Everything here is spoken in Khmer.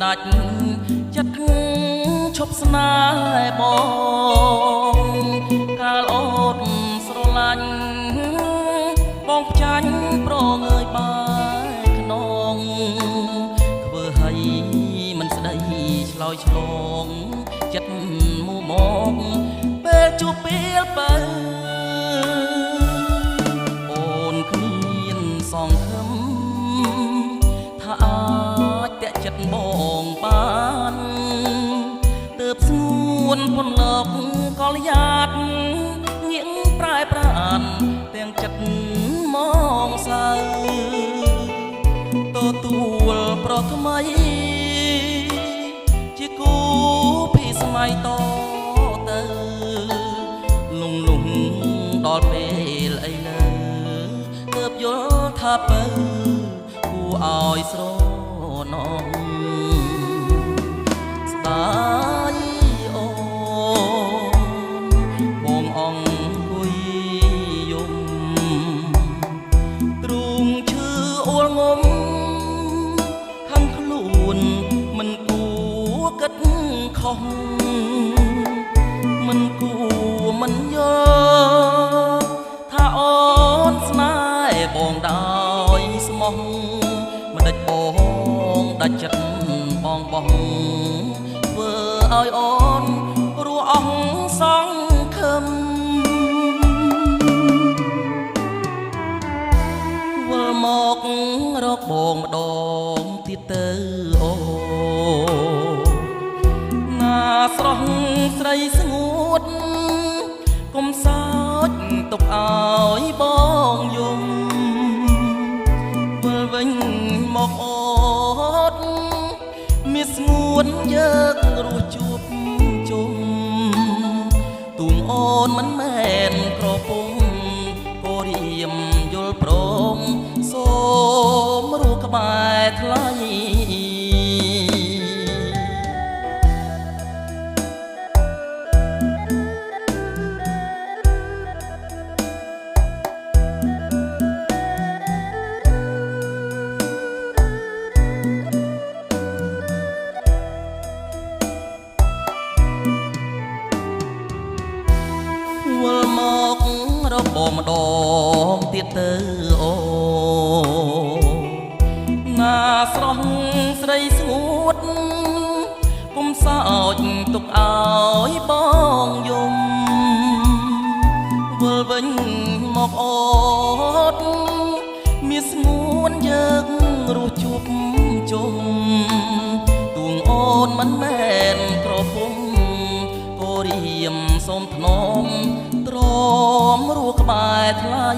ដាច់ចិត្តឈប់ស្នេហ៍បងកាលអូនស្រឡាញ់បងផ្ចាញ់ប្រងើយបាយខ្នងធ្វើឲ្យមិនស្ដីឆ្លើយឆ្លងចិត្តមូមកពេលជួបពេលបើអូនគ្មានសងខឹមថាអាចតាក់ចិត្តបងបានទើបស្ងួនពន្លកកលយ៉ាតងាកប្រែប្រានទាំងចិត្តមកសៅទទួលប្រថ្មីជាគូពីសម័យតទៅលងលងដល់ពេលអីលើទើបយល់ថាបើគួរឲ្យស្រណងស្ដាយអូនបងអង្គុយយំទ្រូងឈឺអួលងំខំខ្លួនមិនគួរគិតខុសមិនគួរមិនយល់ថាអូនស្នេហ៍បងដោយស្មោះមិនដេចបងដាច់ចិត្តបងបោះធ្វើឲ្យអូនរស់អស់សងខឹមវិលមករកបងម្ដងទៀតទៅអូណាស្រស់ស្រីស្ងួតកុំសោចទុកឲ្យបងយំវិលវិញមកអូនមានស្ងួនយើងរស់ជួបជុំទូងអូនមិនមែនក្រពុំក៏រៀមយល់ព្រមសូមរស់ក្បែរថ្លៃវិលមករកបងម្ដងទៀតទៅអូណាស្រស់ស្រីស្ងួតកុំសោចទុកឲ្យបងយំវិលវិញមកអូនមានស្ងួនយើងរស់ជួបជុំទួងអូនមិនមែនក្រពុំក៏រៀមសូមថ្នមទ្រាំរស់ក្បែរថ្លៃ